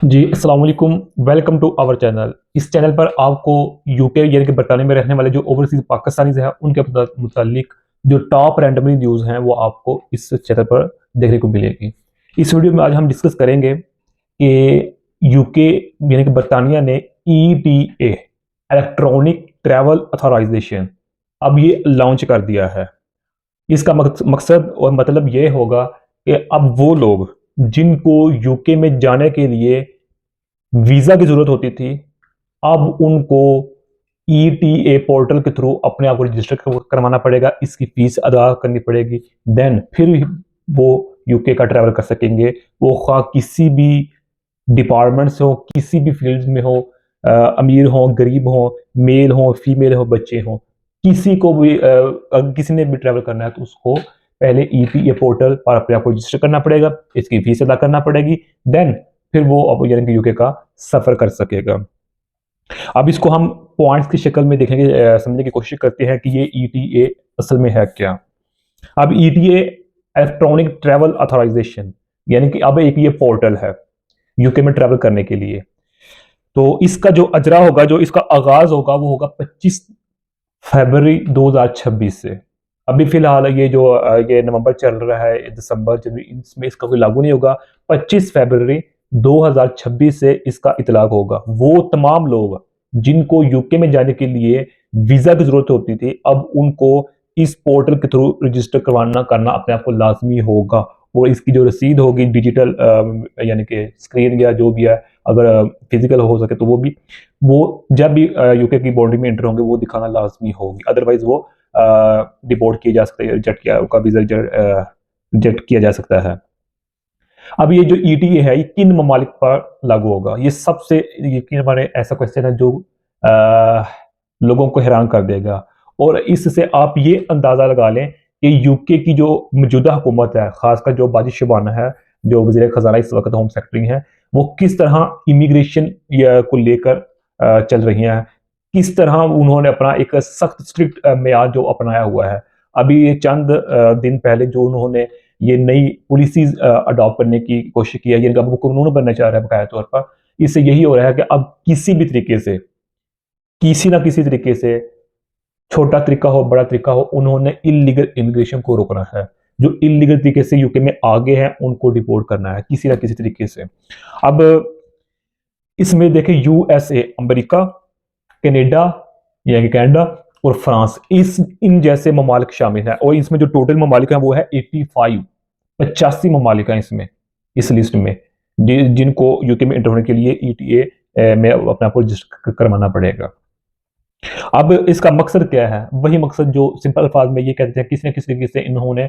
जी, अस्सलाम वालेकुम। Welcome to our channel. इस चैनल पर आपको यूके यानी कि बरतानिया में रहने वाले जो ओवरसीज़ पाकिस्तानीज़ हैं, उनके मुतालिक जो टॉप रैंडमली न्यूज़ हैं, वो आपको इस चैनल पर देखने को मिलेगी। इस वीडियो में आज हम डिस्कस करेंगे कि यूके यानी कि बरतानिया ने ईटीए इलेक्ट्रॉनिक ट्रैवल ऑथराइजेशन अब ये लॉन्च कर दिया है। इसका मकसद और मतलब ये होगा कि अब वो लोग जिनको यूके में जाने के लिए वीज़ा की ज़रूरत होती थी, अब उनको ईटीए पोर्टल के थ्रू अपने आप को रजिस्टर करवाना पड़ेगा, इसकी फीस अदा करनी पड़ेगी। देन फिर वो यूके का ट्रैवल कर सकेंगे। वो ख्वाह किसी भी डिपार्टमेंट से हो, किसी भी फील्ड में हो, अमीर हो, गरीब हो, मेल हो, फीमेल हो, बच्चे हो, किसी को भी अगर किसी ने भी ट्रैवल करना है तो उसको पहले ईटीए पोर्टल पर अपने आप को रजिस्टर करना पड़ेगा, इसकी फीस अदा करना पड़ेगी। देन फिर वो अब यानी कि यूके का सफर कर सकेगा। अब इसको हम पॉइंट्स की शक्ल में देखेंगे, समझने की कोशिश करते हैं कि ये ईटीए असल में है क्या। अब ईटीए इलेक्ट्रॉनिक ट्रैवल ऑथराइजेशन यानी कि अब एक ये पोर्टल है यूके में ट्रैवल करने के लिए। तो इसका जो अजरा होगा, जो इसका आगाज होगा, वो होगा 25 फरवरी 2026 से। अभी फिलहाल ये नवंबर चल रहा है, दिसंबर जनवरी, इसमें इसका कोई लागू नहीं होगा। 25 फरवरी 2026 से इसका इतलाक होगा। वो तमाम लोग जिनको यूके में जाने के लिए वीजा की जरूरत होती थी, अब उनको इस पोर्टल के थ्रू रजिस्टर करवाना करना अपने आप को लाजमी होगा। और इसकी जो रसीद होगी डिजिटल यानी कि स्क्रीन या जो भी है, अगर फिजिकल हो सके तो वो जब भी यूके की बाउंड्री में एंटर होंगे वो दिखाना लाजमी होगी, अदरवाइज वो डिपोर्ट किए जा सकते हैं, रिजेक्ट किया उनका वीजा रिजेक्ट किया जा सकता है। अब ये जो ईटीए है ये किन ममालिक पर लागू होगा, ये सबसे यकीन हमारे ऐसा क्वेश्चन है जो अ, लोगों को हैरान कर देगा। और इससे आप ये अंदाजा लगा लें कि यूके की जो मौजूदा हुकूमत है, खासकर जो बाजिद शुबाना है, जो वजीर खजाना इस वक्त होम सेक्रेटरी हैं, वो किस तरह इमिग्रेशन को लेकर चल रही हैं, किस तरह उन्होंने अपना एक सख्त स्ट्रिक्ट मेयाद जो अपनाया हुआ है। अभी ये चंद दिन पहले जो उन्होंने ये नई पॉलिसीज अडॉप्ट करने की कोशिश की है, ये अब वो कानून बनना चाह रहा है बकाया तौर पर। इससे यही हो रहा है कि अब किसी भी तरीके से, किसी ना किसी तरीके से, छोटा तरीका हो बड़ा तरीका हो, उन्होंने इलीगल इमिग्रेशन को रोकना है। जो इलीगल तरीके से यूके में आगे हैं उनको डिपोर्ट करना है किसी ना किसी तरीके से। अब इसमें देखें, यूएसए अमेरिका, कनाडा यानी कि कनाडा और फ्रांस, इस इन जैसे ममालिक शामिल हैं। और इसमें जो टोटल ममालिक हैं वो है 85, 85 ममालिक हैं इसमें, इस लिस्ट में, जिनको यूके में एंटर होने के लिए ईटीए में अपने आप को रजिस्टर करवाना पड़ेगा। अब इसका मकसद क्या है? वही मकसद जो सिंपल अल्फाज में ये कहते हैं, किसी न किसी तरीके से इन्होंने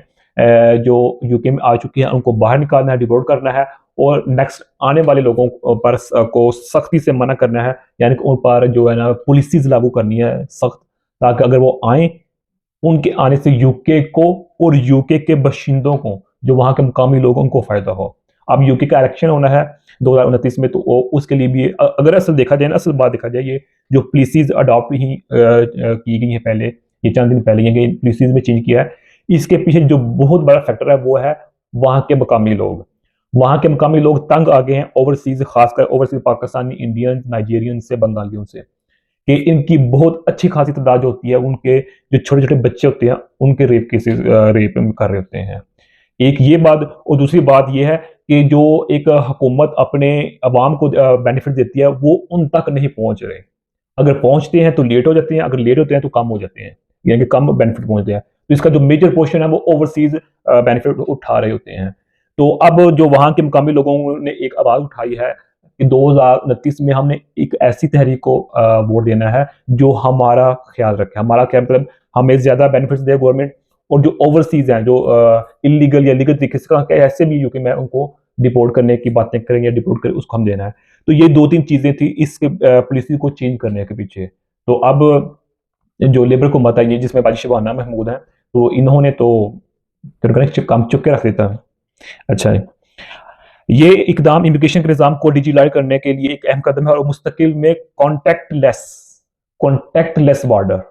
जो यूके में आ चुके हैं उनको बाहर निकालना है, डिपोर्ट करना है, और नेक्स्ट आने वाले लोगों पर को सख्ती से मना करना है, यानी कि उन पर जो है ना पॉलिसीज लागू करनी है सख्त, ताकि अगर वो आए, उनके आने से यूके को और यूके के बाशिंदों को, जो वहाँ के मुकामी लोगों को फायदा हो। अब यूके का इलेक्शन होना है 2029 में, तो उसके लिए भी अगर असल देखा जाए ना, असल बात देखा जाए, ये जो पॉलिसीज अडॉप्ट ही की गई है पहले, ये चंद दिन पहले ये पॉलिसीज में चेंज किया है, इसके पीछे जो बहुत बड़ा फैक्टर है वो है वहाँ के मकामी लोग। वहाँ के मकामी लोग तंग आ गए हैं ओवरसीज, खासकर ओवरसीज पाकिस्तानी, इंडियन, नाइजीरियन से, बंगालियों से, कि इनकी बहुत अच्छी खासी तादाद होती है, उनके जो छोटे छोटे बच्चे होते हैं उनके रेप केसेस रेप कर रहे होते हैं। एक ये बात, और दूसरी बात ये है कि जो एक हुकूमत अपने अवाम को बेनिफिट देती है वो उन तक नहीं पहुंच रहे। अगर पहुंचते हैं तो लेट हो जाते हैं, अगर लेट होते हैं तो कम हो जाते हैं, यानी कि कम बेनिफिट पहुंचते हैं। तो इसका जो मेजर पोर्शन है वो ओवरसीज बेनिफिट उठा रहे होते हैं। तो अब जो वहां के मुकामी लोगों ने एक आवाज उठाई है कि 2029 में हमने एक ऐसी तहरीक को वोट देना है जो हमारा ख्याल रखे। हमारा क्या मतलब, हमें ज्यादा बेनिफिट्स दे गवर्नमेंट, और जो ओवरसीज हैं, जो इलीगल या लीगल तरीके से ऐसे भी यूके में उनको डिपोर्ट करने की बातें करें या डिपोर्ट करें, उसको हम देना है। तो ये दो तीन चीजें थी इसके पॉलिसी को चेंज करने के पीछे। तो अब जो लेबर को मत आई है, जिसमें बाजी शबाना महमूद है, तो इन्होंने तो फिर काम चुप के रख देता है। अच्छा है, ये इकदाम इमिग्रेशन के निज़ाम को डिजिटलाइज करने के लिए एक अहम कदम है, और मुस्तकिल में कॉन्टैक्टलेस बॉर्डर,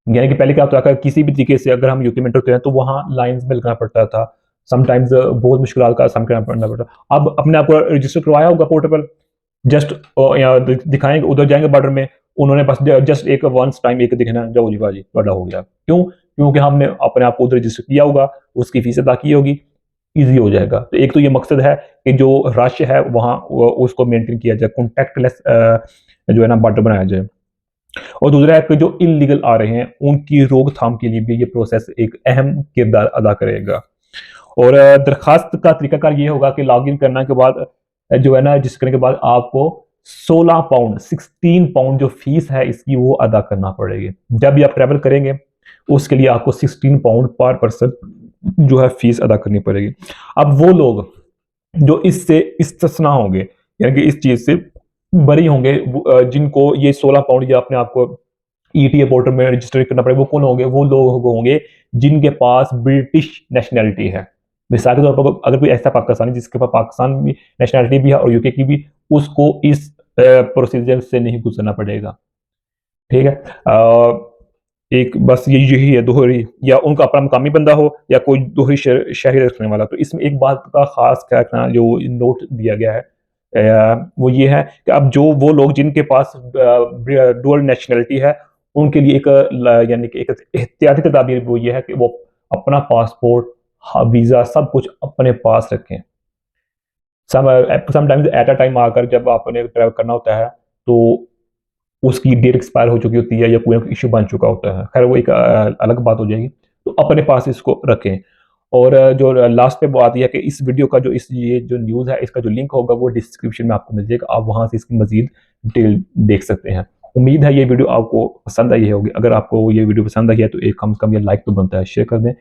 यानी कि पहले क्या होता था, किसी भी तरीके से अगर हम यूके में होते हैं तो वहां लाइंस में लगना पड़ता था, समटाइम्स बहुत मुश्किल का सामना करना पड़ता है। अब अपने आप को रजिस्टर करवाया होगा पोर्टल पर, जस्ट दिखाएंगे, उधर जाएंगे बॉर्डर में, उन्होंने बस जस्ट एक वंस टाइम एक दिखना, जाओ जी बाजी बड़ा हो गया। क्यों? क्योंकि हमने अपने आप को उधर रजिस्टर किया होगा, उसकी फीस अदा की होगी, ईजी हो जाएगा। तो एक तो ये मकसद है कि जो रश है वहाँ उसको मेंटेन किया जाए, कॉन्टैक्टलेस जो है ना बॉर्डर बनाया जाए। और दूसरा है कि जो इलीगल आ रहे हैं उनकी रोकथाम के लिए भी ये प्रोसेस एक अहम किरदार अदा करेगा। और दरखास्त का तरीकाकार ये होगा कि लॉगिन करने के बाद जो है ना रजिस्टर करने के बाद आपको 16 पाउंड 16 पाउंड जो फीस है इसकी वो अदा करना पड़ेगी। जब भी आप ट्रैवल करेंगे उसके लिए आपको 16 पाउंड पर पर्सन जो है फीस अदा करनी पड़ेगी। अब वो लोग जो इससे इस्तिस्ना होंगे, यानी कि इस चीज से बरी होंगे, जिनको ये 16 पाउंड या अपने आप को ईटीए पोर्टल में रजिस्टर करना पड़ेगा, वो कौन होंगे? वो लोग होंगे जिनके पास ब्रिटिश नेशनैलिटी है। मिसाल के तौर पर अगर कोई ऐसा पाकिस्तानी जिसके पास पाकिस्तान की नेशनैलिटी भी है और यूके की भी, उसको इस प्रोसीजर से नहीं गुजरना पड़ेगा। ठीक है। एक बस यही है दोहरी, या उनका अपना मकामी बंदा हो या कोई दोहरी शहरी रखने वाला। तो इसमें एक बात का खास ख्याल रखना जो नोट दिया गया है वो ये है कि अब जो वो लोग जिनके पास डुअल नेशनलिटी है उनके लिए एक यानी कि एक एहतियाती तदाबीर वो ये है कि वो अपना पासपोर्ट, वीज़ा सब कुछ अपने पास रखें। समटाइम्स एट अ टाइम आकर जब आपने ट्रैवल करना होता है तो उसकी डेट एक्सपायर हो चुकी होती है या कोई इशू बन चुका होता है, खैर वो एक अलग बात हो जाएगी। तो अपने पास इसको रखें। और जो लास्ट पे बात यह है कि इस वीडियो का जो ये जो न्यूज़ है इसका जो लिंक होगा वो डिस्क्रिप्शन में आपको मिल जाएगा, आप वहां से इसकी मजीद डिटेल देख सकते हैं। उम्मीद है ये वीडियो आपको पसंद आई होगी। अगर आपको ये वीडियो पसंद आई है तो एक कम से कम ये लाइक तो बनता है, शेयर कर दें।